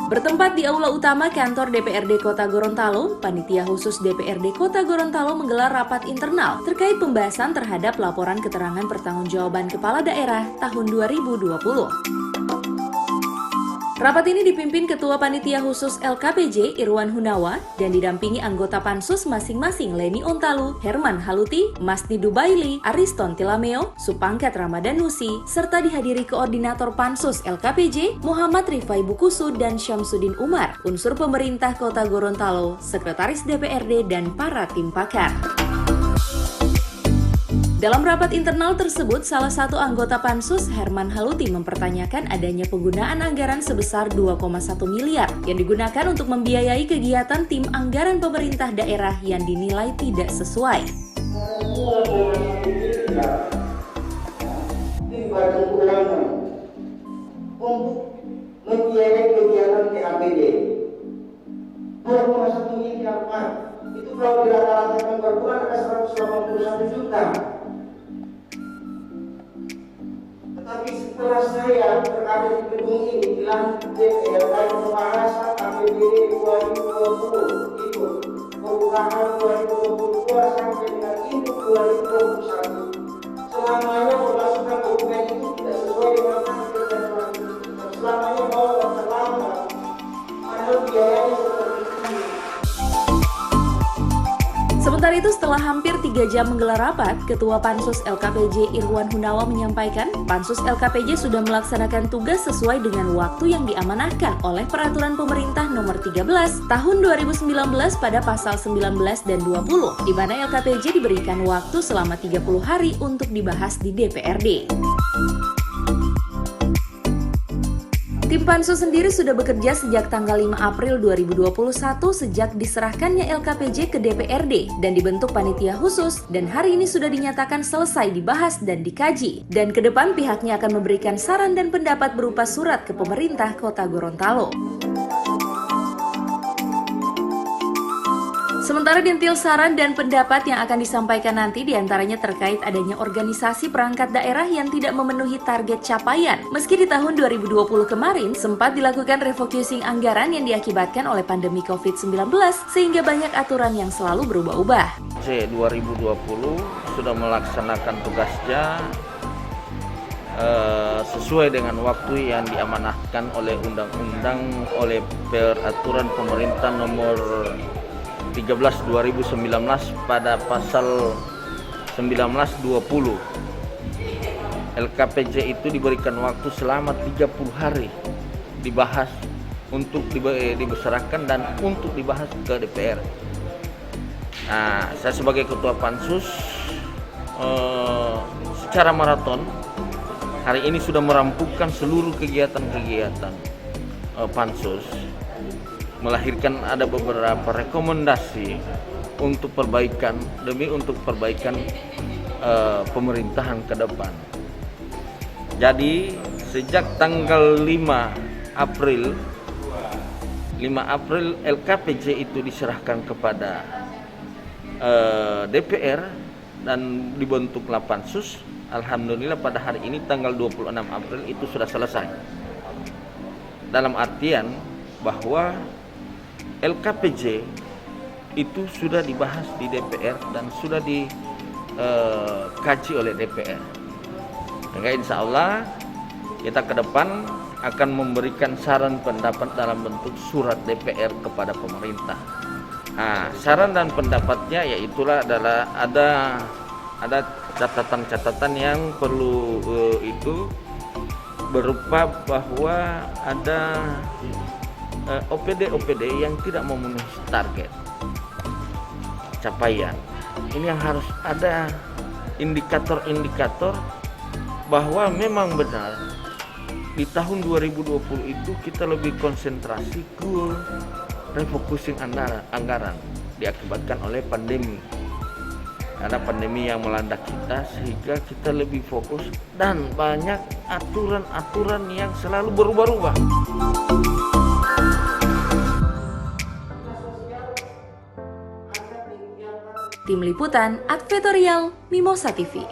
Bertempat di aula utama kantor DPRD Kota Gorontalo, Panitia Khusus DPRD Kota Gorontalo menggelar rapat internal terkait pembahasan terhadap laporan keterangan pertanggungjawaban Kepala Daerah tahun 2020. Rapat ini dipimpin Ketua Panitia Khusus LKPJ Irwan Hunawa dan didampingi anggota Pansus masing-masing Leni Ontalu, Herman Haluti, Masni Dubaili, Ariston Tilameo, Supangkat Ramadan-Nusi, serta dihadiri Koordinator Pansus LKPJ Muhammad Rifai Bukusu dan Syamsuddin Umar, unsur pemerintah Kota Gorontalo, Sekretaris DPRD, dan para tim pakar. Dalam rapat internal tersebut, salah satu anggota Pansus, Herman Haluti, mempertanyakan adanya penggunaan anggaran sebesar 2,1 miliar yang digunakan untuk membiayai kegiatan tim anggaran pemerintah daerah yang dinilai tidak sesuai. Untuk membiayai kegiatan TAPD 2,1 miliar, Pak. Itu kalau dirata-ratakan per bulan ada 181 juta. Tetapi setelah saya berada di gedung ini, dilantik dalam pembahasan APBD 2020 itu perubahan 2022 sampai dengan induk 2021, selamanya berdasarkan dokumen itu tidak sesuai dengan target dan selamanya mau terlambat, padahal biayanya seperti ini. Sementara itu, setelah hampir 3 jam menggelar rapat, Ketua Pansus LKPJ Irwan Hunawa menyampaikan, Pansus LKPJ sudah melaksanakan tugas sesuai dengan waktu yang diamanahkan oleh Peraturan Pemerintah Nomor 13 Tahun 2019 pada Pasal 19 dan 20, di mana LKPJ diberikan waktu selama 30 hari untuk dibahas di DPRD. Tim Pansus sendiri sudah bekerja sejak tanggal 5 April 2021 sejak diserahkannya LKPJ ke DPRD dan dibentuk panitia khusus, dan hari ini sudah dinyatakan selesai dibahas dan dikaji. Dan ke depan pihaknya akan memberikan saran dan pendapat berupa surat ke pemerintah Kota Gorontalo. Sementara dintil saran dan pendapat yang akan disampaikan nanti diantaranya terkait adanya organisasi perangkat daerah yang tidak memenuhi target capaian. Meski di tahun 2020 kemarin sempat dilakukan refocusing anggaran yang diakibatkan oleh pandemi COVID-19 sehingga banyak aturan yang selalu berubah-ubah. 2020 sudah melaksanakan tugasnya sesuai dengan waktu yang diamanahkan oleh undang-undang, oleh peraturan pemerintah nomor 13 2019 pada pasal 1920. LKPJ itu diberikan waktu selama 30 hari dibahas untuk dibesarkan dan untuk dibahas ke DPR. Nah, saya sebagai ketua Pansus secara maraton hari ini sudah merampungkan seluruh kegiatan-kegiatan Pansus, melahirkan ada beberapa rekomendasi untuk perbaikan pemerintahan ke depan. Jadi sejak tanggal 5 April LKPJ itu diserahkan kepada DPR dan dibentuklah Pansus. Alhamdulillah pada hari ini tanggal 26 April itu sudah selesai. Dalam artian bahwa LKPJ itu sudah dibahas di DPR dan sudah dikaji oleh DPR. Maka insya Allah kita ke depan akan memberikan saran pendapat dalam bentuk surat DPR kepada pemerintah. Nah, saran dan pendapatnya yaitulah adalah ada catatan-catatan yang perlu itu berupa bahwa ada OPD yang tidak memenuhi target capaian. Ini yang harus ada indikator-indikator bahwa memang benar di tahun 2020 itu kita lebih konsentrasi ke refocusing anggaran diakibatkan oleh pandemi. Ada pandemi yang melanda kita sehingga kita lebih fokus dan banyak aturan-aturan yang selalu berubah-ubah. Tim Liputan Advertorial Mimosa TV.